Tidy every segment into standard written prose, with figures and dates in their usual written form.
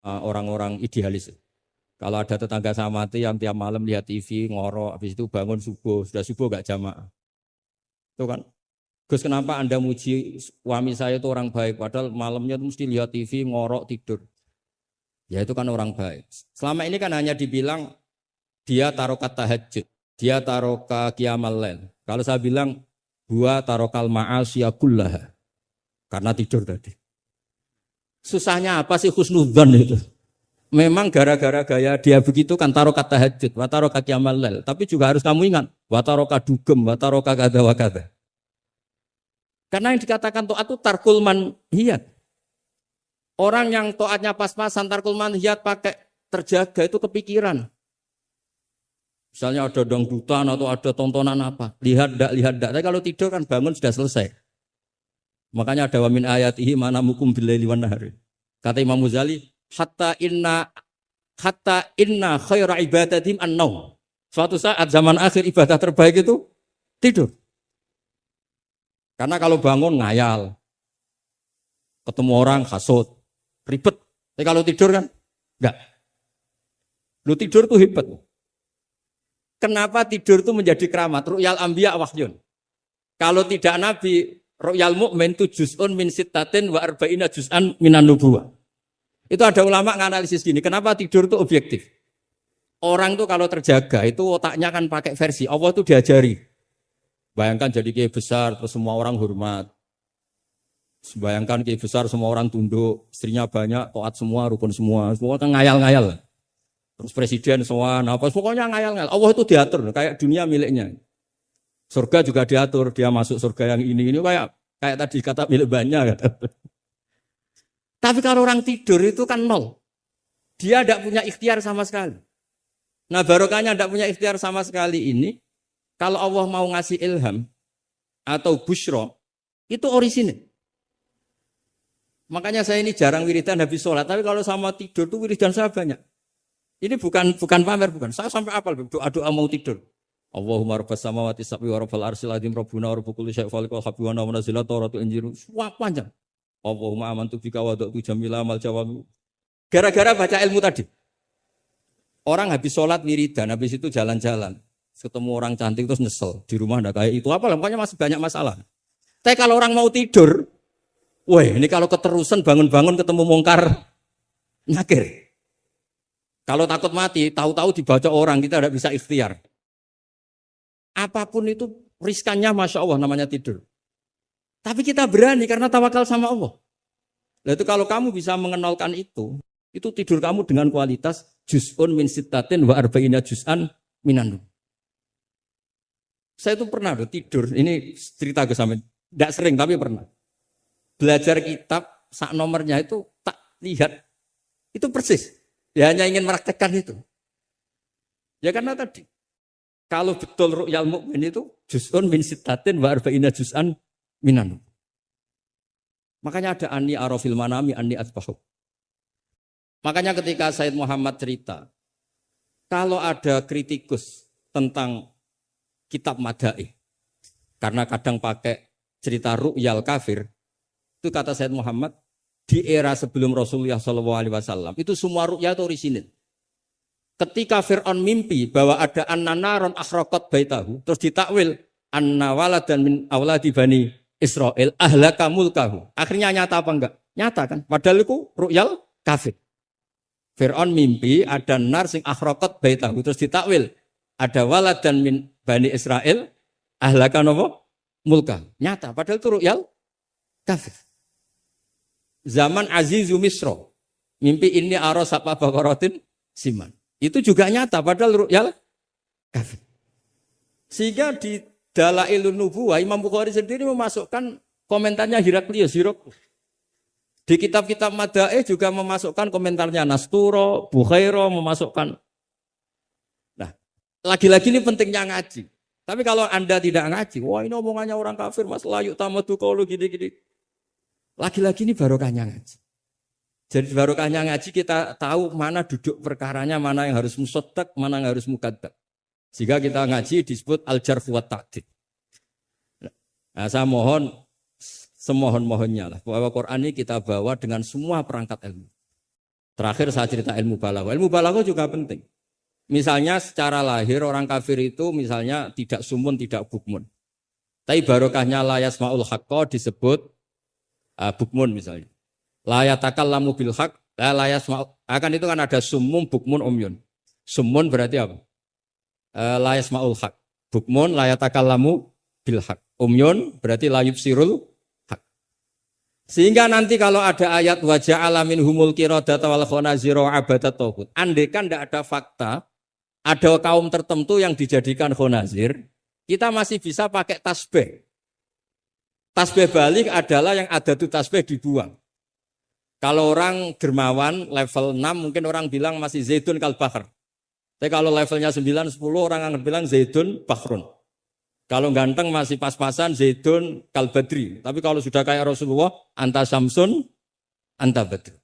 orang-orang idealis. Kalau ada tetangga saya mati yang tiap malam lihat TV, ngorok, habis itu bangun subuh, sudah subuh gak jamaah. Itu kan. Gus, kenapa Anda muji suami saya itu orang baik, padahal malamnya itu mesti lihat TV, ngorok, tidur. Ya itu kan orang baik. Selama ini kan hanya dibilang dia tarokat tahajud, dia taroka qiyamal lail. Kalau saya bilang, huwa tarokal ma'asya kullaha. Karena tidur tadi. Susahnya apa sih husnudzon itu? Memang gara-gara gaya dia begitu kan tarokat tahajud, wa taroka qiyamal lail. Tapi juga harus kamu ingat, wa taroka dugem, wa taroka kada wa kada. Karena yang dikatakan taat itu tarkul manhiyat. Orang yang taatnya pas-pasan tarkul manhiyat pakai terjaga itu kepikiran. Misalnya ada dangdutan atau ada tontonan apa, lihat dak. Tapi kalau tidur kan bangun sudah selesai. Makanya ada wa min ayatihi manamukum billaili wan nahari. Kata Imam Ghazali, hatta inna khaira ibadatim an-naum. Suatu saat zaman akhir ibadah terbaik itu tidur. Karena kalau bangun ngayal, ketemu orang hasut, ribet. Tapi kalau tidur kan enggak. Lu tidur tuh hebat. Kenapa tidur itu menjadi keramat? Ru'yal anbiya wahyun. Kalau tidak nabi, ru'yal mu'min itu juz'un min sittatin wa arba'ina juz'an minan nubuwah. Itu ada ulama nganalisis gini, kenapa tidur itu objektif? Orang tuh kalau terjaga itu otaknya kan pakai versi, Allah tuh diajari. Bayangkan jadi kiai besar terus semua orang hormat. Bayangkan kiai besar semua orang tunduk, istrinya banyak, taat semua, rukun semua kan ngayal-ngayal. Terus presiden semua, apa pokoknya ngayal-ngayal. Allah itu diatur kayak dunia miliknya. Surga juga diatur, dia masuk surga yang ini kayak tadi kata milik banyak. Tapi kalau orang tidur itu kan nol. Dia tidak punya ikhtiar sama sekali. Nah barokahnya tidak punya ikhtiar sama sekali ini, kalau Allah mau ngasih ilham atau busyra, itu orisinil. Makanya saya ini jarang wiridan habis sholat, tapi kalau sama tidur tuh wiridan saya banyak. Ini bukan pamer, bukan. Saya sampai apal doa-doa mau tidur. Allahumma rabbas samawati sab'i wa rabbal arsyil azim rabbuna wa rabbul kulli syai'in khaliqul habibana wa nazila tawratu injiru. Wah panjang. Allahumma amantu bika wa da'tu jamila amal jawami. Gara-gara baca ilmu tadi. Orang habis sholat wiridan, habis itu jalan-jalan. Ketemu orang cantik terus nyesel. Di rumah ada kayak itu. Apa pokoknya masih banyak masalah. Tapi kalau orang mau tidur, wah ini kalau keterusan bangun-bangun ketemu mungkar, nyakir. Kalau takut mati, tahu-tahu dibaca orang, kita tidak bisa ikhtiar. Apapun itu riskannya Masya Allah namanya tidur. Tapi kita berani karena tawakal sama Allah. Nah itu kalau kamu bisa mengenalkan itu tidur kamu dengan kualitas juz'un min sittatin wa arba'ina juz'an minan. Saya itu pernah tidur, ini cerita ke sampean. Tidak sering tapi pernah. Belajar kitab, sak nomornya itu tak lihat. Itu persis. Ya hanya ingin meraktekkan itu. Ya karena tadi. Kalau betul ru'yal mu'min itu juz'un min sittatin wa arba'ina juz'an minan. Makanya ada anni arafil manami anni atbahu. Makanya ketika Sayyid Muhammad cerita, kalau ada kritikus tentang kitab Madaih, karena kadang pakai cerita ru'yal kafir, itu kata Sayyid Muhammad, di era sebelum Rasulullah SAW, itu semua ru'ya itu orisinil. Ketika Fir'aun mimpi bahwa ada an-naron akhraqat baitahu, terus ditakwil anna waladan min awladi bani Israel ahlaka mulkahu. Akhirnya nyata apa enggak? Nyata kan? Padahal itu ru'yal kafir. Fir'aun mimpi ada nar sing akhraqat baitahu, terus ditakwil ada waladan min bani Israel ahlaka napa? Mulkahu. Nyata, padahal itu ru'yal kafir. Zaman Azizu Misro, mimpi ini aros apa bakaratin siman. Itu juga nyata, padahal ru'yal kafir. Sehingga di Dalailun Nubuwah, Imam Bukhari sendiri memasukkan komentarnya Heraklius. Di kitab-kitab Madaih juga memasukkan komentarnya Nasturo, Bukhairo memasukkan. Nah, lagi-lagi ini pentingnya ngaji. Tapi kalau Anda tidak ngaji, wah ini omongannya orang kafir, mas layuk tamadu qaulu gini-gini. Lagi-lagi ini barokahnya ngaji. Jadi barokahnya ngaji kita tahu mana duduk perkaranya, mana yang harus musaddaq, mana yang harus mukadzab. Jika kita ngaji disebut al-jarh wa ta'dil. Nah, saya mohon semohon-mohonnya lah bahwa Quran ini kita bawa dengan semua perangkat ilmu. Terakhir saya cerita ilmu balaghah. Ilmu balaghah juga penting. Misalnya secara lahir orang kafir itu misalnya tidak sumun, tidak bukmun. Tapi barokahnya la yasma'ul haqqa disebut bukmun misalnya. La yatakallamu bil haqq, la yasma'ul. Akan itu kan ada sumum, bukmun, umyun. Sumun berarti apa? La yasma'ul haqq. Bukmun la yatakallamu bil haqq. Umyun berarti la yubsirul haqq. Sehingga nanti kalau ada ayat wa ja'ala minhumul qiradata wal khanazira abadat taghut. Andaikan tidak ada fakta, ada kaum tertentu yang dijadikan khonazir, kita masih bisa pakai tasbih. Tasbih balik adalah yang ada tuh tasbih dibuang. Kalau orang dermawan level 6 mungkin orang bilang masih zaitun kal bahr. Tapi kalau levelnya 9, 10 orang akan bilang zaitun bahrun. Kalau ganteng masih pas-pasan zaitun kal badri. Tapi kalau sudah kayak Rasulullah anta samsun anta badri.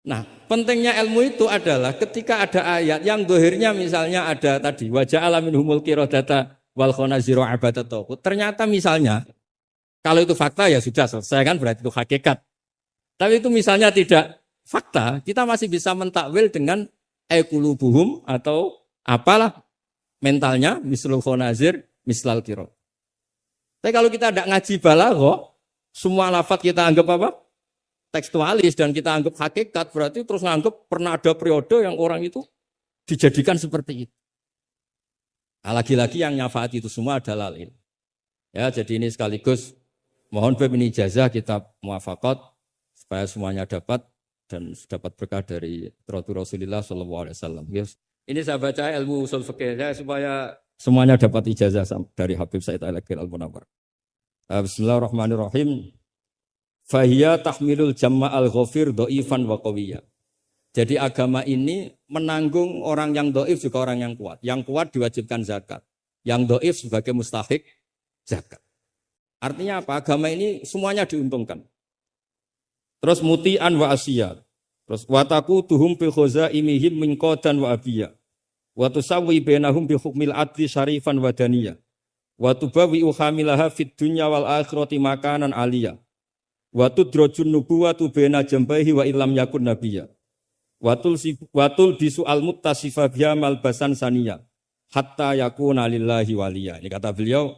Nah, pentingnya ilmu itu adalah ketika ada ayat yang dohirnya misalnya ada tadi wajah alamin humul qiradata wal khonaziro abadat taghut. Ternyata misalnya kalau itu fakta ya sudah selesai kan berarti itu hakikat. Tapi itu misalnya tidak fakta, kita masih bisa mentakwil dengan qulubuhum atau apalah mentalnya mislul khonazir mislal qirad. Tapi kalau kita tidak ngaji balaghah, semua lafaz kita anggap apa? Tekstualis dan kita anggap hakikat, berarti terus nganggap pernah ada periode yang orang itu dijadikan seperti itu. Nah, lagi-lagi yang nyafaat itu semua adalah ilmu. Ya, jadi ini sekaligus mohon bab ini ijazah kitab muwafaqat supaya semuanya dapat dan dapat berkah dari Rasulullah SAW. Yes. Ini saya baca ilmu usul fikih supaya semuanya dapat ijazah dari Habib Said Al-Akhir Al-Munawwar. Bismillahirrahmanirrahim. Fahiya tahmilul jama'al ghafir do'ifan wa qawiyya. Jadi agama ini menanggung orang yang do'if juga orang yang kuat. Yang kuat diwajibkan zakat. Yang do'if sebagai mustahik zakat. Artinya apa? Agama ini semuanya diuntungkan. Terus muti'an wa asiyat. Terus wataku tuhum bi khazaimihim min qadan wa abiyya. Wa tusawwi bainahum bi hukmil adli syarifan wa daniyah. Wa tubawi uhamilaha fid dunya wal akhirati makanan aliyah. Wa tudrajun nubuwatu baina jambaihi wa illam yakun nabiyya. Watul bisu al muttasifa biha malbasan saniyah hatta yakuna lillahi waliya. Ini kata beliau,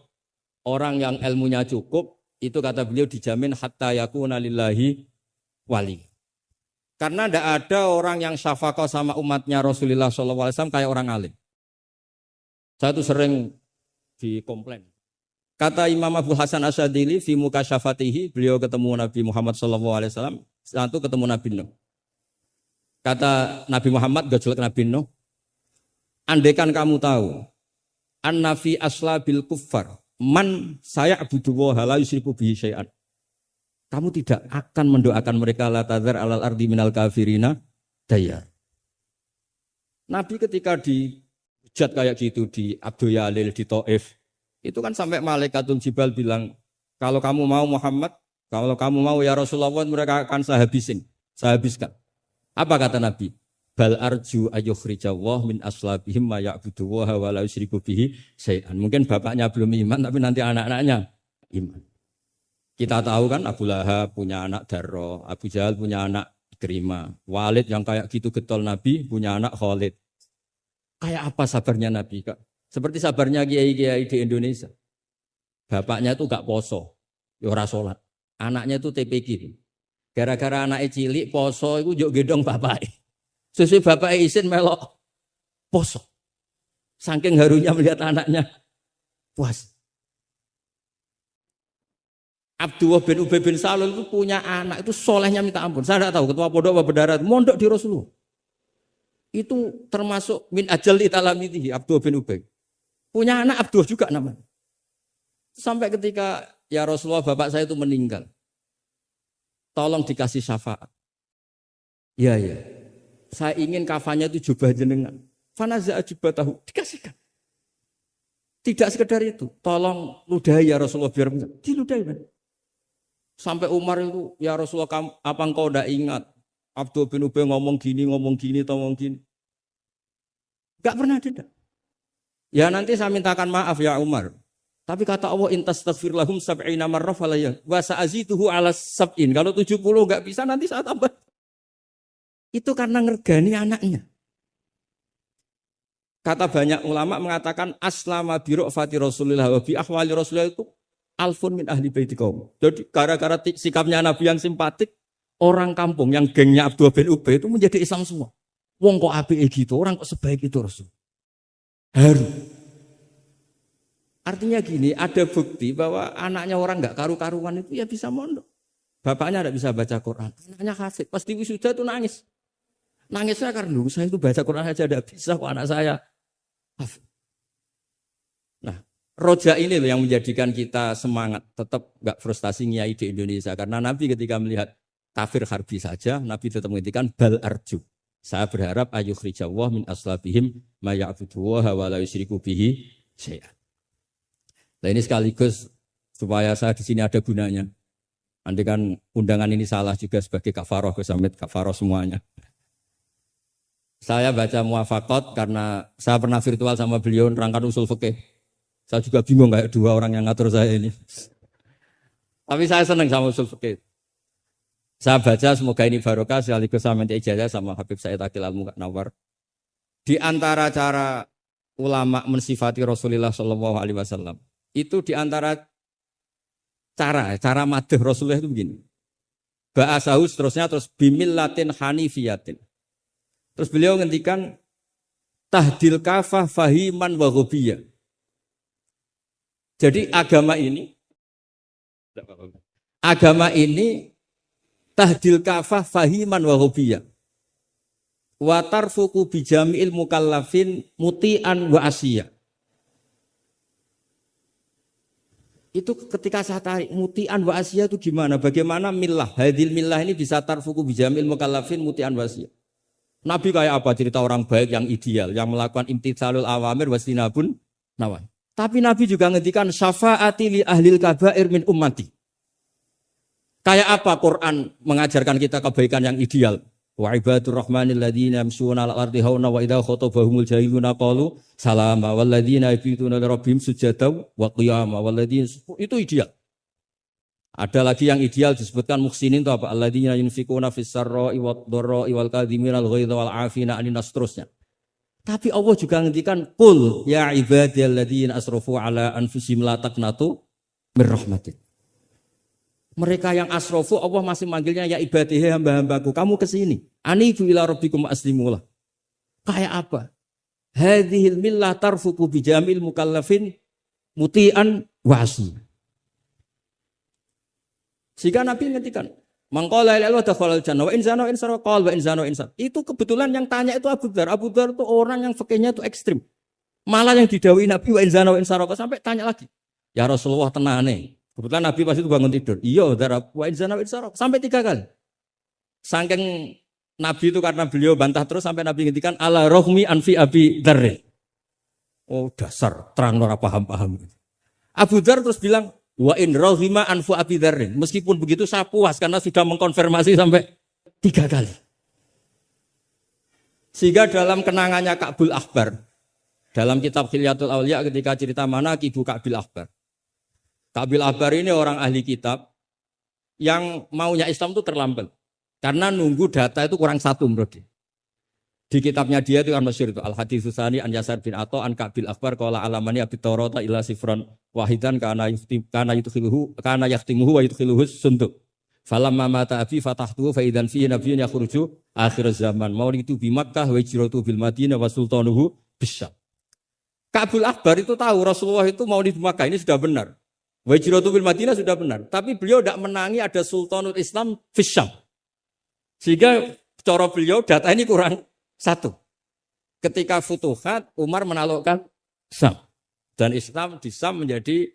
orang yang ilmunya cukup itu kata beliau dijamin hatta yakuna lillahi wali. Karena tidak ada orang yang syafaqah sama umatnya Rasulullah SAW kayak orang alim. Saya itu sering dikomplain. Kata Imam Abu Hasan Asyadili fi mukasyafatihi, beliau ketemu Nabi Muhammad SAW, satu ketemu Nabi Nuh. Kata Nabi Muhammad gak jelek Nabi Nuh, andaikan kamu tahu anna fi aslabil kuffar man saya'budu wa la yusyriku bihi syai'an. Kamu tidak akan mendoakan mereka la tadzar alal ardi minal kafirina dayar. Nabi ketika dihujat kayak gitu di Abdul Yalil di Taif, itu kan sampai Malaikatul Jibal bilang, kalau kamu mau Muhammad, kalau kamu mau ya Rasulullah, mereka akan saya habiskan. Apa kata Nabi? Bal arju ayyukhrijawah min aslabihim ma ya'budu wa la yusyriku bihi syai'an. Mungkin bapaknya belum iman, tapi nanti anak-anaknya iman. Kita tahu kan Abu Lahab punya anak Darro, Abu Jahal punya anak Ikrimah, Walid yang kayak gitu getol Nabi punya anak Khalid. Kayak apa sabarnya Nabi, Kak? Seperti sabarnya kiai-kiai di Indonesia. Bapaknya itu gak poso, ya ora salat. Anaknya itu TPQ. Gara-gara anaknya cilik poso itu yuk gendong bapaknya. Sesuai bapaknya izin melok poso. Saking harunya melihat anaknya puas. Abdullah bin Ubay bin Salul itu punya anak itu solehnya minta ampun. Saya tidak tahu ketua pondok apa berdarah mondok di Rasulullah. Itu termasuk min ajal italamitihi Abdullah bin Ubay. Punya anak Abdullah juga namanya. Sampai ketika ya Rasulullah bapak saya itu meninggal. Tolong dikasih syafaat. Ya. Saya ingin kafannya itu jubah jenengan. Fanaza jubah tahu dikasihkan. Tidak sekedar itu. Tolong ludahi ya Rasulullah biar diludahi. Sampai Umar itu ya Rasulullah apa engkau tidak ingat Abdullah bin Ubay ngomong gini. Enggak pernah ada. Ya nanti saya mintakan maaf ya Umar. Tapi kata Allah intastaghfir lahum sab'ina marrah falayya wa sa'azituhu ala sab'in. Kalau 70 enggak bisa nanti saya tambah. Itu karena ngergani anaknya. Kata banyak ulama mengatakan aslama bi ra'fati Rasulillah wa bi ahwali Rasulillah itu alfun min ahli baiti qaum. Jadi gara-gara sikapnya Nabi yang simpatik, orang kampung yang gengnya Abdullah bin Ubay itu menjadi Islam semua. Wong kok apike gitu, orang kok sebaik itu Rasul. Haru. Artinya gini, ada bukti bahwa anaknya orang enggak karu-karuan itu ya bisa mondok. Bapaknya enggak bisa baca Quran, anaknya hafid. Pasti wisuda itu nangis. Nangisnya karena saya itu baca Quran aja enggak bisa kok anak saya. Nah, roja ini loh yang menjadikan kita semangat, tetap nggak frustasi nyai di Indonesia. Karena Nabi ketika melihat kafir harbi saja, Nabi tetap menghentikan bal arju. Saya berharap ayukhrijawah min aslabihim ma ya'buduwaha wa la yusyriku bihi syai'an. Nah ini sekaligus supaya saya di sini ada gunanya. Andai kan undangan ini salah juga sebagai kafaroh, kesamit kafaroh semuanya. Saya baca muwafaqat karena saya pernah virtual sama beliau nerangkan usul fikih. Saya juga bingung kayak dua orang yang ngatur saya ini. Tapi saya senang sama usul fikih. Saya baca semoga ini barokah sekaligus saya minta ijazah sama Habib Said Akil Al-Munawwar. Di antara cara ulama mensifati Rasulullah Shallallahu Alaihi Wasallam itu di antara cara madh Rasulullah itu begini. Ba'asahu seterusnya terus bimillatin hanifiyatin. Terus beliau ngendikan tahdil kafah fahiman wa ghubiyah. Jadi agama ini tahdil kafah fahiman wa ghubiyah. Wa tarfuqu bijami'il mukallafin muti'an wa asiyah. Itu ketika saya tarik muti'an wa asiyah itu gimana? Bagaimana millah? Hadil millah ini bisa tarfuqu bijami'il mukallafin muti'an wa asiyah. Nabi kayak apa cerita orang baik yang ideal, yang melakukan imtitsalul awamir wastinabun nawahi. Tapi Nabi juga ngendikan syafaati li ahlil kabair min ummati. Kayak apa Quran mengajarkan kita kebaikan yang ideal? Wa ibadur rahmanil ladzina yamshuna 'alal ardi hauna wa idza khatabahumul jahiluna qalu salama wal ladzina yabituna li rabbihim sujada wa qiyama wal ladzina itu ideal. Ada lagi yang ideal disebutkan muhsinin itu apa? Alladzina yunfikuna fis sarra'i wad dharra'i wal kadhimina al ghaidha wal 'afina 'anil nas terusnya. Tapi Allah juga ngendikan qul ya ibadiyalladzina asrafu ala anfusihim la taqnatu mir rahmatin. Mereka yang asrafu Allah masih manggilnya ya ibadihi hamba-hambaku, kamu ke sini. Anibu ila rabbikum aslimulah. Kayak apa? Hadhil millah tarfuqu bijamil mukallafin muti'an wa asiyah. Sehingga Nabi ngertikan, mangqala la ilaha illallah jannah wa in zana wa in sarqa wa in zana wa in sarqa. Itu kebetulan yang tanya itu Abu Dzar. Abu Dzar itu orang yang fikihnya itu ekstrim. Malah yang didhawuhi Nabi wa in zana wa in sarqa sampai tanya lagi. Ya Rasulullah tenane. Kebetulan Nabi pas itu bangun tidur. Iya, Dzar wa in zana wa in sarqa sampai 3 kali. Saking Nabi itu karena beliau bantah terus sampai Nabi ngendikan ala rohmi anfi Abi Dzar. Oh dasar terang ora paham-paham. Abu Dzar terus bilang wa in rahima anfu Abi Dzarrin. Meskipun begitu saya puas karena sudah mengkonfirmasi sampai 3 kali. Sehingga dalam kenangannya Ka'bul Ahbar, dalam kitab Khilyatul Auliya ketika cerita mana Ibu Ka'bil Ahbar. Ka'bil Ahbar ini orang ahli kitab yang maunya Islam itu terlambat. Karena nunggu data itu kurang 1 menurut dia. Di kitabnya dia itu kan masyhur itu Al-Hadits Tsani an Yasar bin Atha an Ka'bil Akbar qala alamani abi Taurata ila sifran wahidan kana yahtimuhu wa yudkhiluhu sunduq. Falamma mata abi fatahtuhu fa idzan fihi nabiyyun yakhruju akhir zaman. Maulidu bi Makkah wa hijratu bil Madinah wa sultanuhu bisyam. Ka'bil Akbar itu tahu Rasulullah itu maulid Makkah ini sudah benar. Wa hijratu bil Madinah sudah benar, tapi beliau tidak menangi ada sultanul Islam bisyam. Sehingga cara beliau data ini kurang 1. Ketika Futuhat, Umar menaklukkan Syam. Dan Islam di Syam menjadi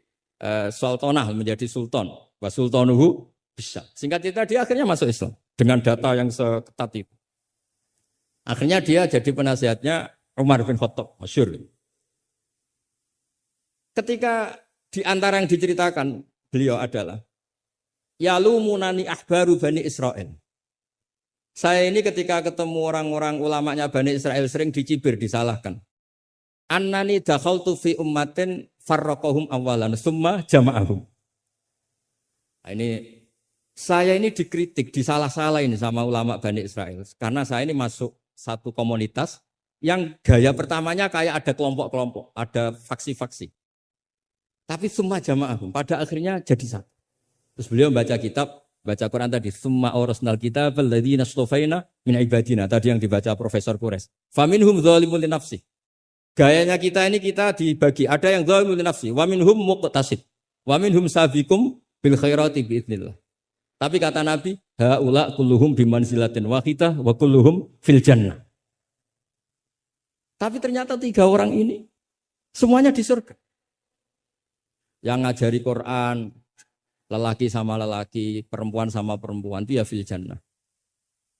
sultanah, menjadi sultan. Wa sultanuhu bisyam. Singkat cerita dia akhirnya masuk Islam. Dengan data yang seketat itu. Akhirnya dia jadi penasihatnya Umar bin Khattab. Masyhur. Ketika di antara yang diceritakan beliau adalah yalumunani ahbaru Bani Israel. Saya ini ketika ketemu orang-orang ulamanya Bani Israel sering dicibir, disalahkan. Annani dakhaltu fi ummatin farraqahum awalan summa jama'ahum. Nah, ini Saya ini dikritik, disalah-salah ini sama ulama Bani Israel. Karena saya ini masuk satu komunitas yang gaya pertamanya kayak ada kelompok-kelompok, ada faksi-faksi. Tapi semua jamaah pada akhirnya jadi satu. Terus beliau baca kitab, baca Quran tadi, summa awrasnal kitab alladzina astafaina min ibadina. Tadi yang dibaca Profesor Kures. Faminhum dzalimun li nafsi. Gayanya kita ini kita dibagi, ada yang dzalimun li nafsi, wa minhum muqtasid, wa minhum sabiqum bil khairati biidznillah. Tapi kata Nabi, haula kulluhum bimanzilatin wahidah wa kulluhum fil jannah. Tapi ternyata 3 orang ini semuanya di surga. Yang ngajari Quran, lelaki sama lelaki, perempuan sama perempuan, itu ya fil jannah.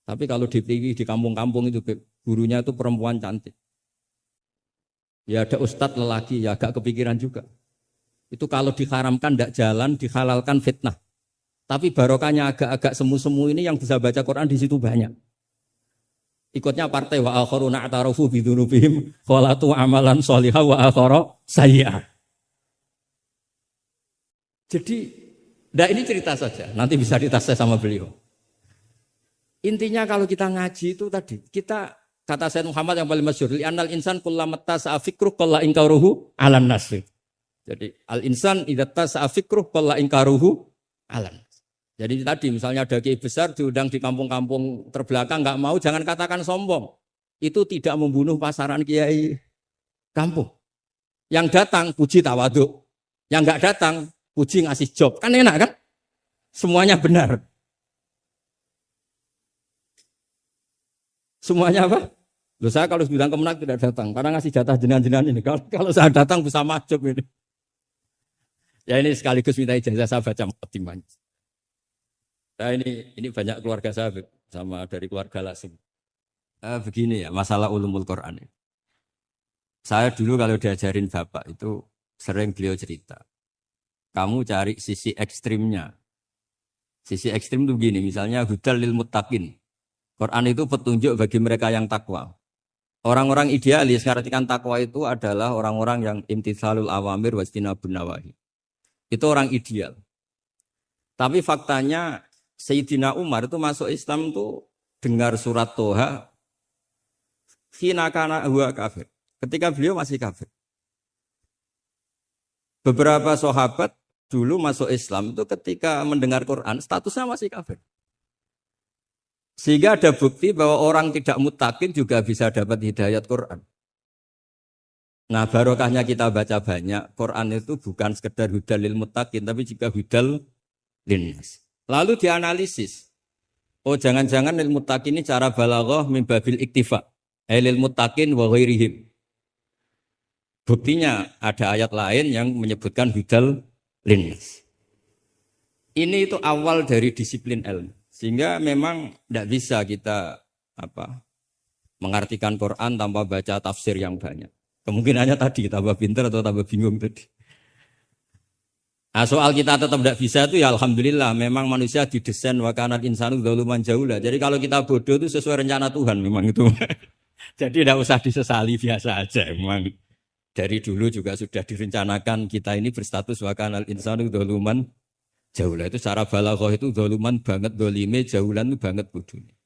Tapi kalau di kampung-kampung itu gurunya itu perempuan cantik. Ya ada ustadz lelaki, ya agak kepikiran juga. Itu kalau diharamkan tidak jalan, dihalalkan fitnah. Tapi barokahnya agak-agak semu-semu ini yang bisa baca Quran di situ banyak. Ikutnya partai wa akharuna atarafu bidzunubihim khalatu amalan sholihah wa akhara sayyi'ah. Jadi, ini cerita saja. Nanti bisa ditas sama beliau. Intinya kalau kita ngaji itu tadi, kita kata Sayyid Muhammad yang paling masyhur, li'annal insan kullamatta sa'afikruh qalla inkaruhu 'alan nasr. Jadi al-insan idza tasa'afikruh qalla inkaruhu 'alan. Jadi tadi misalnya ada kiai besar diundang di kampung-kampung terbelakang nggak mau, jangan katakan sombong. Itu tidak membunuh pasaran kiai kampung. Yang datang puji tawaduk, yang nggak datang puji ngasih job. Kan enak kan? Semuanya benar. Semuanya apa? Loh, saya kalau bidang kemenang tidak datang karena ngasih jatah jenengan-jenengan ini. Kalau saya datang bisa majub ini. Ya ini sekaligus minta ijazah saya baca muqaddimah. Nah ini banyak keluarga saya sama dari keluarga langsung. Begini ya masalah ulumul Quran. Saya dulu kalau diajarin bapak itu sering beliau cerita. Kamu cari sisi ekstrimnya. Sisi ekstrim itu begini, misalnya hudal lil muttaqin. Quran itu petunjuk bagi mereka yang takwa. Orang-orang idealis mengartikan takwa itu adalah orang-orang yang imtitsalul awamir wastinabun nawahi. Itu orang ideal. Tapi faktanya Sayyidina Umar itu masuk Islam itu dengar surat Toha hina kana huwa kafir. Ketika beliau masih kafir. Beberapa sahabat dulu masuk Islam itu ketika mendengar Quran statusnya masih kafir. Sehingga ada bukti bahwa orang tidak muttaqin juga bisa dapat hidayat Quran. Nah barokahnya kita baca banyak, Quran itu bukan sekedar hudal lil muttaqin tapi juga hudal linnas. Lalu dianalisis. Oh jangan-jangan lil muttaqin ini cara balaghah min babil iktifa. Lil muttaqin wa ghairihim. Buktinya ada ayat lain yang menyebutkan hudal linnas. Ini itu awal dari disiplin ilmu. Sehingga memang tidak bisa kita mengartikan Quran tanpa baca tafsir yang banyak. Kemungkinannya tadi tambah pintar atau tambah bingung tadi. Nah, soal kita tetap tidak bisa itu ya alhamdulillah memang manusia didesain wa kanal insanu dzaluman jahula. Jadi kalau kita bodoh itu sesuai rencana Tuhan memang itu. Jadi tidak usah disesali, biasa aja memang. Dari dulu juga sudah direncanakan kita ini berstatus wa kanal insanu dzaluman jahula. Itu secara balaghah itu dzaluman banget, dolime, jahulan itu banget bodohnya.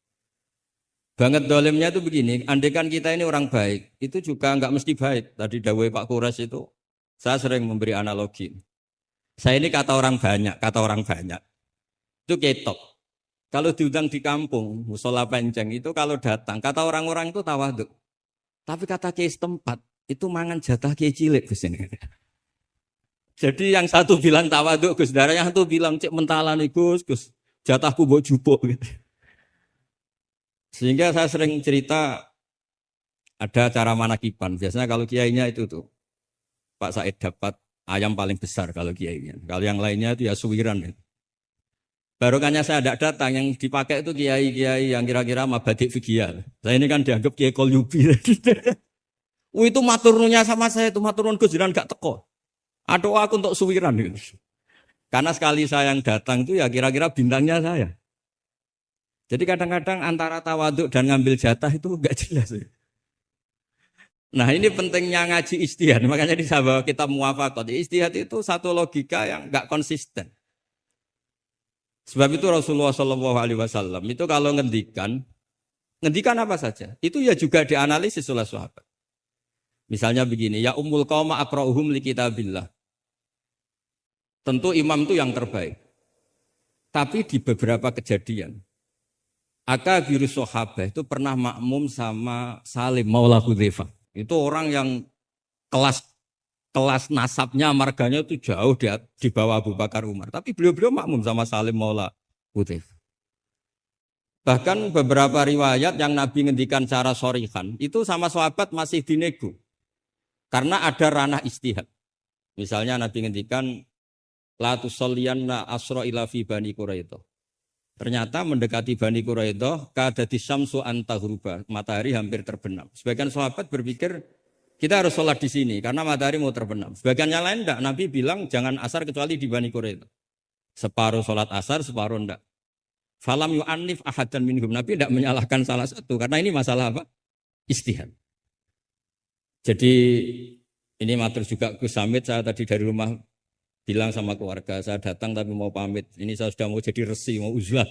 Banget dolimnya itu begini, andaikan kita ini orang baik, itu juga enggak mesti baik. Tadi dawuh Pak Kures itu, saya sering memberi analogi. Saya ini kata orang banyak, itu ketok. Kalau diundang di kampung, musola penceng itu kalau datang, kata orang-orang itu tawaduk. Tapi kata kiai setempat, itu mangan jatah kiai cilik Gus ini. Jadi yang satu bilang tawaduk Gus, yang satu bilang cek mentalan Gus, jatahku mbok jupuk gitu. Sehingga saya sering cerita ada cara manakiban. Biasanya kalau kiainya itu tuh Pak Said dapat ayam paling besar kalau kiainya. Kalau yang lainnya itu ya suwiran. Ya. Barokahnya saya tidak datang, yang dipakai itu kiai-kiai yang kira-kira mabadik fikih. Saya ini kan dianggap kiai kolyubi. Itu maturnunya sama saya itu maturun Gus jiran gak teko. Atau aku untuk suwiran gitu. Karena sekali saya yang datang itu ya kira-kira bintangnya saya. Jadi kadang-kadang antara tawaduk dan ngambil jatah itu enggak jelas. Nah ini pentingnya ngaji ijtihad. Makanya di sahabat kita muwafaqat. Ijtihad itu satu logika yang enggak konsisten. Sebab itu Rasulullah Shallallahu Alaihi Wasallam itu kalau ngendikan apa saja, itu ya juga dianalisis oleh sahabat. Misalnya begini, ya ummul qauma aqra'uhum li kitabillah. Tentu imam itu yang terbaik. Tapi di beberapa kejadian, akabiru sahabat itu pernah makmum sama Salim Maula Hudzaifah. Itu orang yang kelas nasabnya, marganya itu jauh di bawah Abu Bakar Umar. Tapi beliau makmum sama Salim Maula Hudzaifah. Bahkan beberapa riwayat yang Nabi ngendikan cara shorihan, itu sama sahabat masih dinego. Karena ada ranah istihad. Misalnya Nabi ngendikan, la tusalliyanna asra ila fi Bani Quraidah. Ternyata mendekati Bani Quraidah kadati syamsu antagruba, matahari hampir terbenam. Sebagian sahabat berpikir kita harus sholat di sini karena matahari mau terbenam. Sebagiannya lain enggak, Nabi bilang jangan asar kecuali di Bani Quraidah. Separuh sholat asar, separuh enggak. Falam yu'annif ahadan minhum. Nabi enggak menyalahkan salah satu karena ini masalah apa? Istihad. Jadi ini matur juga Gus Samit, saya tadi dari rumah bilang sama keluarga, saya datang tapi mau pamit. Ini saya sudah mau jadi resi, mau uzlah.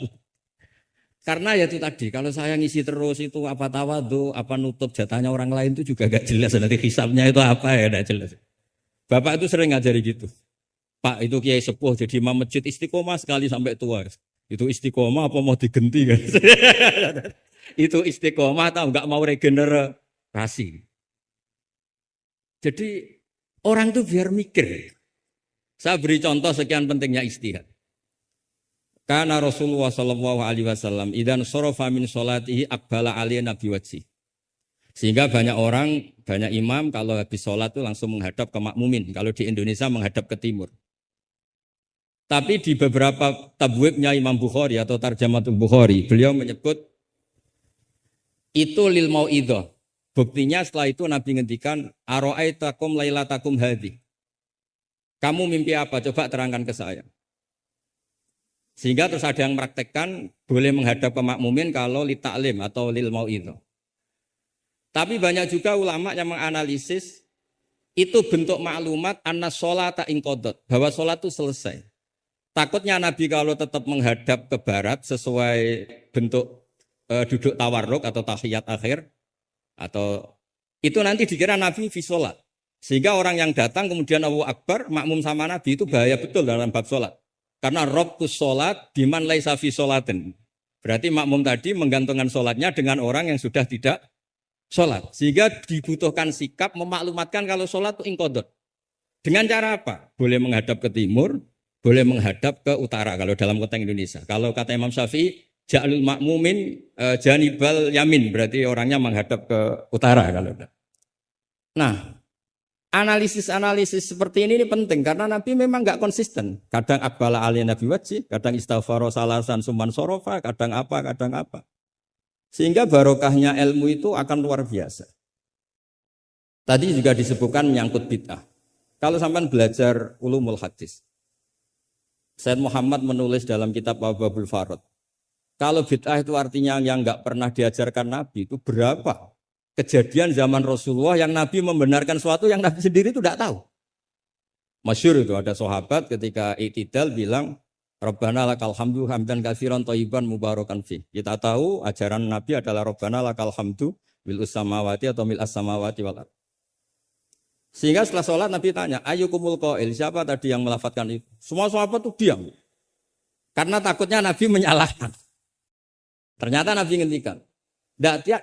Karena ya itu tadi, kalau saya ngisi terus itu apa tawadhu, apa nutup jatahnya orang lain itu juga gak jelas. Nanti hisabnya itu apa ya, gak jelas. Bapak itu sering ngajari gitu. Pak itu kiai sepuh jadi imam masjid istiqomah sekali sampai tua. Itu istiqomah apa mau digenti kan? Itu istiqomah atau gak mau regenerasi. Jadi orang itu biar mikir. Saya beri contoh sekian pentingnya istihad. Karena Rasulullah Shallallahu Alaihi Wasallam idan sorofa min sholatihi akbala aliyah nabi wajhi. Sehingga banyak orang, banyak imam kalau habis sholat itu langsung menghadap ke makmumin. Kalau di Indonesia menghadap ke timur. Tapi di beberapa tabwibnya Imam Bukhari atau Tarjamatul Bukhari, beliau menyebut itu lil mau'idzah. Buktinya setelah itu Nabi ngendikan aro'aitakum lailatakum hadhi. Kamu mimpi apa? Coba terangkan ke saya. Sehingga terus ada yang mempraktekkan boleh menghadap ke makmumin kalau li ta'lim atau lil mau'idzah. Tapi banyak juga ulama yang menganalisis itu bentuk maklumat anna sholata inqadat, bahwa sholat itu selesai. Takutnya Nabi kalau tetap menghadap ke barat sesuai bentuk duduk tawarruk atau tahiyat akhir atau itu nanti dikira Nabi fi sholat. Sehingga orang yang datang kemudian Allahu Akbar makmum sama Nabi itu bahaya betul dalam bab sholat. Karena robtus sholat biman laisa fi sholatin. Berarti makmum tadi menggantungkan sholatnya dengan orang yang sudah tidak sholat. Sehingga dibutuhkan sikap memaklumatkan kalau sholat itu inqadhat. Dengan cara apa? Boleh menghadap ke timur, boleh menghadap ke utara kalau dalam konteks Indonesia. Kalau kata Imam Syafi'i, ja'alul makmumin janibal yamin, berarti orangnya menghadap ke utara kalau. Nah, analisis-analisis seperti ini penting karena Nabi memang nggak konsisten. Kadang akbala aliyah nabi wajib, kadang istaghfaro salasan suman sorofa, kadang apa. Sehingga barokahnya ilmu itu akan luar biasa. Tadi juga disebutkan menyangkut bid'ah. Kalau sampai belajar ulumul hadis, Sayyid Muhammad menulis dalam kitab Babul Farad. Kalau bid'ah itu artinya yang nggak pernah diajarkan Nabi itu berapa? Kejadian zaman Rasulullah yang Nabi membenarkan sesuatu yang Nabi sendiri itu tidak tahu. Masyhur itu ada sahabat ketika i'tidal bilang Rabbana lakal hamdu hamdan katsiran thayyiban mubarakan fi. Kita tahu ajaran Nabi adalah Rabbana lakal hamdu bil samawati atau mil as-samawati wal ardh. Sehingga setelah sholat Nabi tanya, ayyukumul qail, siapa tadi yang melafadzkan itu? Semua sahabat itu diam. Karena takutnya Nabi menyalahkan. Ternyata Nabi ngendikan,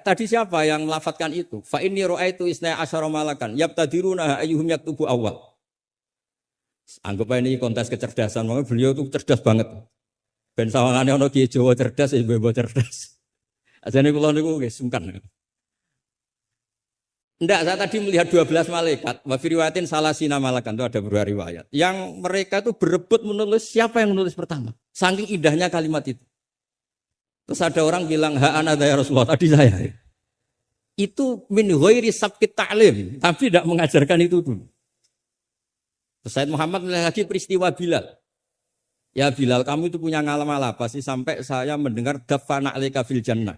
tadi siapa yang melafadzkan itu? Fa inni ra'aitu isna asyara malakan yabtadiruna ayyuhum yaktubu awal. Anggap ini kontes kecerdasan, makanya beliau itu cerdas banget. Ben sawangane ana kiye Jawa cerdas, ibu-ibu cerdas. Ajane kula niku nggih sungkan. Enggak, saya tadi melihat 12 malaikat, wa fi riwayatin salasina malakan, itu ada beberapa riwayat. Yang mereka itu berebut menulis siapa yang menulis pertama. Saking indahnya kalimat itu. Terus ada orang bilang, ha ana ya Rasulullah, tadi saya. Itu min ghairi sabqit ta'lim, tapi tidak mengajarkan itu dulu. Terus Sayyid Muhammad melihat lagi peristiwa Bilal. Ya Bilal, kamu itu punya ngalaman apa sih sampai saya mendengar dafana alaika fil jannah.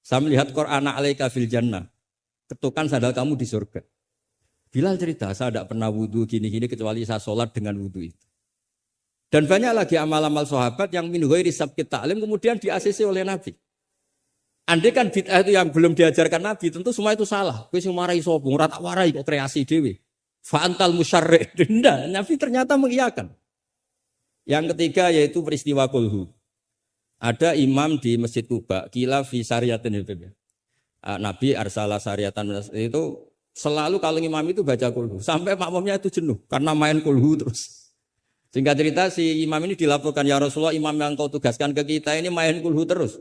Saya melihat Qur'an alaika fil jannah. Ketukan sandal kamu di surga. Bilal cerita, saya tidak pernah wudhu gini-gini kecuali saya sholat dengan wudhu itu. Dan banyak lagi amal-amal sahabat yang min ghairi sabqit ta'lim kemudian di-ACC oleh Nabi. Andai kan bid'ah itu yang belum diajarkan Nabi, tentu semua itu salah. Kowe sing marai sapa, ora tak warai kok kreasi dhewe. Fa antal musyarri'. Tidak, Nabi ternyata mengiyakan. Yang ketiga yaitu peristiwa kulhu. Ada imam di Masjid Kuba, kila fi syariatin Nabi arsala syariatan itu selalu kalau imam itu baca kulhu. Sampai makmumnya itu jenuh karena main kulhu terus. Singkat cerita si imam ini dilaporkan, ya Rasulullah imam yang kau tugaskan ke kita ini main kulhu terus.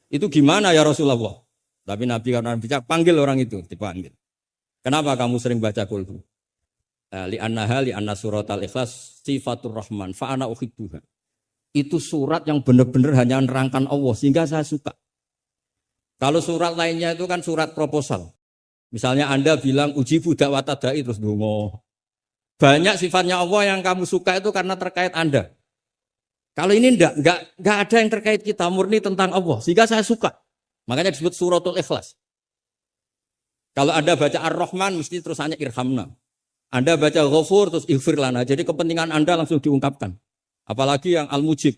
Itu gimana ya Rasulullah? Tapi Nabi karena bijak panggil orang itu, dipanggil. Kenapa kamu sering baca kulhu? Li'anna surat al-ikhlas sifatur rahman fa'ana uhibbuha. Itu surat yang benar-benar hanya nerangkan Allah sehingga saya suka. Kalau surat lainnya itu kan surat proposal. Misalnya Anda bilang uji budak watadai terus dongo. Banyak sifatnya Allah yang kamu suka itu karena terkait Anda. Kalau ini enggak ada yang terkait kita, murni tentang Allah sehingga saya suka. Makanya disebut suratul ikhlas. Kalau Anda baca Ar-Rahman mesti terus hanya irhamna. Anda baca Ghafur terus ighfir lana. Jadi kepentingan Anda langsung diungkapkan. Apalagi yang Al-Mujib.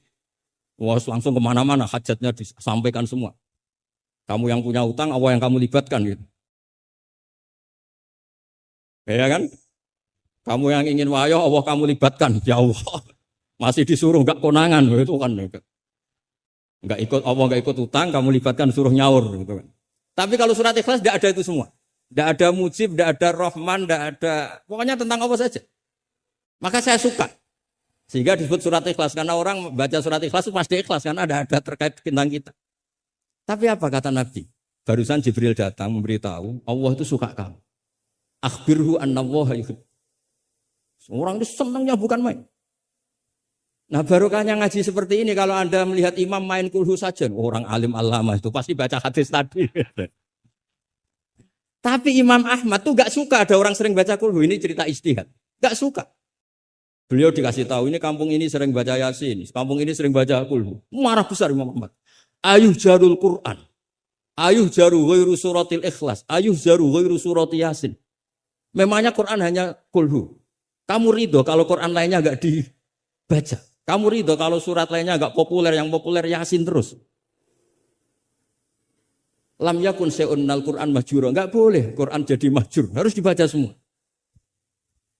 Wah, langsung kemana-mana hajatnya disampaikan semua. Kamu yang punya utang, Allah yang kamu libatkan gitu. Ya kan? Kamu yang ingin wayah, Allah kamu libatkan. Ya Allah. Masih disuruh enggak konangan itu kan. Enggak ikut Allah, enggak ikut utang, kamu libatkan suruh nyaur gitu kan. Tapi kalau surat Ikhlas tidak ada itu semua. Tidak ada Mujib, tidak ada Rahman, tidak ada, pokoknya tentang Allah saja. Maka saya suka. Sehingga disebut surat Ikhlas. Karena orang baca surat Ikhlas itu pasti ikhlas. Karena ada terkait tentang kita. Tapi apa kata Nabi? Barusan Jibril datang memberitahu, Allah itu suka kamu. Akhbirhu annallaha yuhib. Orang itu senangnya bukan main. Nah barokahnya ngaji seperti ini. Kalau Anda melihat imam main kulhu saja. Orang alim alama itu pasti baca hadis tadi. Tapi Imam Ahmad tuh gak suka ada orang sering baca kulhu. Ini cerita ijtihad. Gak suka. Beliau dikasih tahu ini kampung ini sering baca Yasin, kampung ini sering baca kulhu. Marah besar Imam Ahmad. Ayuh jarul Quran. Ayuh jaru ghairu suratil ikhlas. Ayuh jaru ghairu surati Yasin. Memangnya Quran hanya kulhu. Kamu ridho kalau Quran lainnya gak dibaca. Kamu ridho kalau surat lainnya gak populer. Yang populer Yasin terus. Lam yakun se'unnal Quran mahjura. Enggak boleh Quran jadi mahjur. Harus dibaca semua.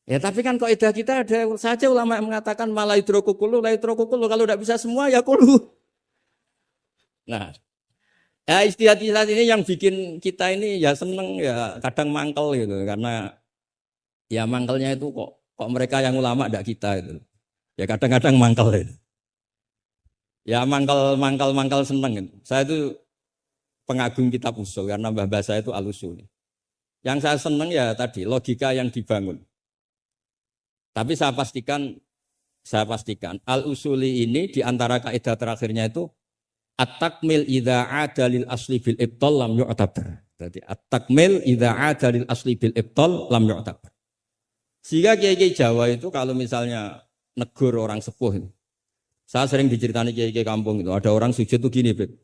Ya tapi kan kaidah kita ada saja ulama yang mengatakan malah idroku kullu, la idroku kullu. Kalau tidak bisa semua ya kullu. Nah, ya istilah-istilah ini yang bikin kita ini ya seneng ya kadang mangkel gitu. Karena ya mangkelnya itu kok mereka yang ulama tidak kita itu. Ya kadang-kadang mangkel itu. Ya mangkel seneng gitu. Saya itu pengagum kitab usul karena mbah saya itu al-usul. Yang saya senang ya tadi logika yang dibangun. Tapi saya pastikan al-usuli ini di antara kaidah terakhirnya itu at-takmil idza ada lil asli bil ibtal lam yu'tabar. Jadi at-takmil idza ada lil asli bil ibtal lam yu'tabar. Sehingga kiai-kiai Jawa itu kalau misalnya negur orang sepuh itu. Saya sering diceritani kiai-kiai kampung itu ada orang sujud tuh gini, Beb.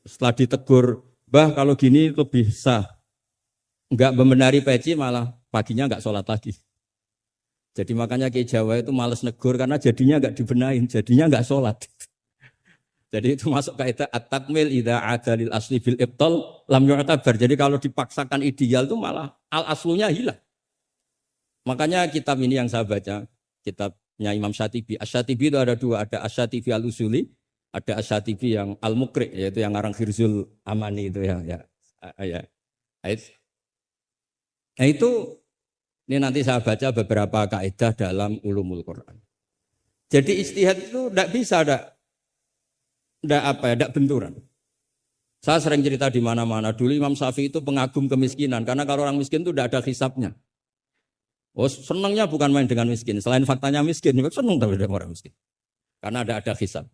Setelah ditegur, Mbah kalau gini lebih sah. Enggak membenari peci malah paginya enggak sholat lagi. Jadi makanya Kiai Jawa itu malas negur karena jadinya enggak dibenahin, jadinya enggak sholat. Jadi itu masuk kaidah at-takmil idza ada lil asli bil ibtal lam yu'tabar. Jadi kalau dipaksakan ideal itu malah al-aslunya hilang. Makanya kitab ini yang saya baca, kitabnya Imam Syatibi. Asy-Syatibi itu ada dua, ada Asy-Syatibi al-Usuli, ada Asy-Syatibi yang Al-Muqri, yaitu yang ngarang Khirzul Amani itu ya. Nah itu ini nanti saya baca beberapa kaidah dalam ulumul Quran. Jadi ijtihad itu tidak bisa tidak benturan. Saya sering cerita di mana-mana. Dulu Imam Syafi'i itu pengagum kemiskinan karena kalau orang miskin itu tidak ada hisabnya. Oh senangnya bukan main dengan miskin. Selain faktanya miskin, senang tapi dengan orang miskin. Karena ada hisab.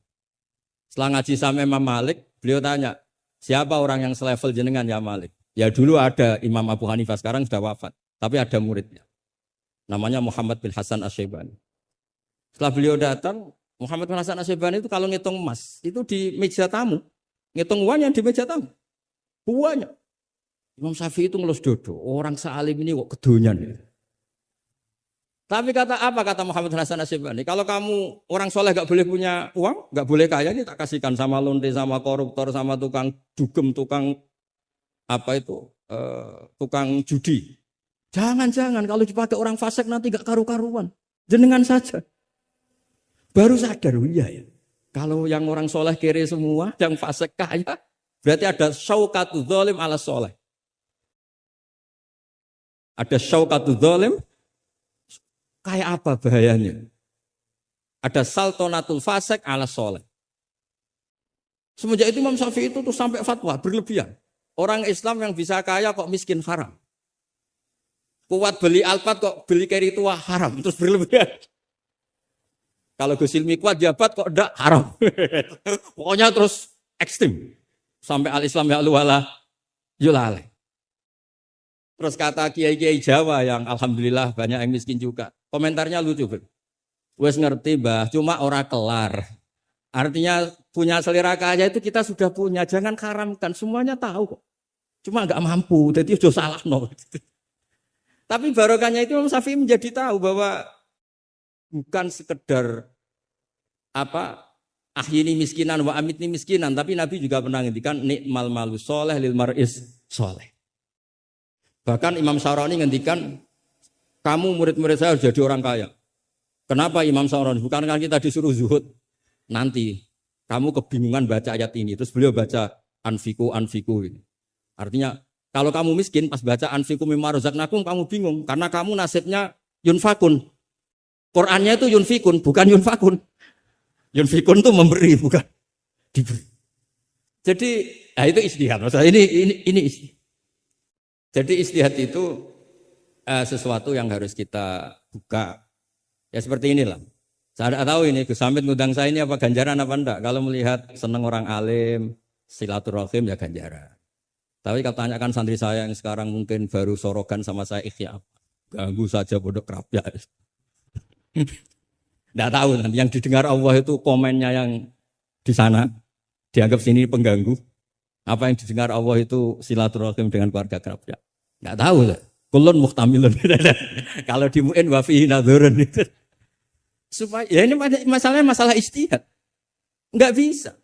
Setelah ngaji sama Imam Malik, beliau tanya, siapa orang yang selevel jenengan ya Malik? Ya dulu ada Imam Abu Hanifah, sekarang sudah wafat. Tapi ada muridnya. Namanya Muhammad bin Hasan Asy-Syaibani. Setelah beliau datang, Muhammad bin Hasan Asy-Syaibani itu kalau ngitung emas, itu di meja tamu. Ngitung uangnya di meja tamu. Uangnya. Imam Syafi'i itu ngelus dodo. Orang sealim ini kok kedonyan. Tapi kata Muhammad Hasan Asyibani, kalau kamu orang soleh gak boleh punya uang, gak boleh kaya, ini tak kasihkan sama lonte, sama koruptor, sama tukang dugem, tukang apa itu, tukang judi. Jangan, kalau dipakai orang fasik nanti gak karu-karuan. Jenengan saja. Baru sadar, iya ya. Kalau yang orang soleh kere semua, yang fasik kaya, berarti ada syauqatu dzalim ala soleh. Ada syauqatu dzalim. Kayak apa bahayanya? Ada saltonatul fasik ala soleh. Semenjak itu Imam Syafi'i itu tuh sampai fatwa berlebihan. Orang Islam yang bisa kaya kok miskin haram. Kuat beli Alphard kok beli carry tua haram. Terus berlebihan. Kalau Gus Ilmi kuat jabat kok enggak haram. Pokoknya terus ekstrim. Sampai al-Islam ya luwala yulale. Terus kata kiai-kiai Jawa yang alhamdulillah banyak yang miskin juga. Komentarnya lucu, Beb. Wes ngerti, Mbah, cuma ora kelar. Artinya punya selera kaya itu kita sudah punya, jangan haramkan. Semuanya tahu kok. Cuma enggak mampu, jadi sudah salah no. Tapi barokahnya itu Imam Syafi'i menjadi tahu bahwa bukan sekedar ahyini miskinan wa amitni miskinan, tapi Nabi juga pernah ngendikan nikmal malu soleh lil mar'is soleh. Bahkan Imam Syarani ngendikan, kamu murid-murid saya harus jadi orang kaya. Kenapa Imam Syarani? Bukan kan kita disuruh zuhud. Nanti kamu kebingungan baca ayat ini. Terus beliau baca anfiku. Artinya kalau kamu miskin pas baca anfiku mimma razaqnakum kamu bingung. Karena kamu nasibnya yunfakun. Qurannya itu yunfikun, bukan yunfakun. Yunfikun itu memberi, bukan diberi. Jadi itu istihad. Maksudnya ini istihad. Jadi istihad itu sesuatu yang harus kita buka. Ya seperti inilah. Saya tidak tahu ini Gus Hamid ngundang saya ini apa ganjaran apa enggak. Kalau melihat senang orang alim, silaturahim ya ganjaran. Tapi kalau tanyakan santri saya yang sekarang mungkin baru sorogan sama saya ikhya apa. Ganggu saja bodoh kerap ya. Tidak tahu nanti yang didengar Allah itu komennya yang di sana. Dianggap sini pengganggu. Apa yang didengar Allah itu silaturahim dengan keluarga kerabat. Enggak tahu lah. Kulun muhtamilun. Kalau di mu'in wa fihi nadhurun itu. Supaya ya ini masalahnya masalah ijtihad. Enggak bisa.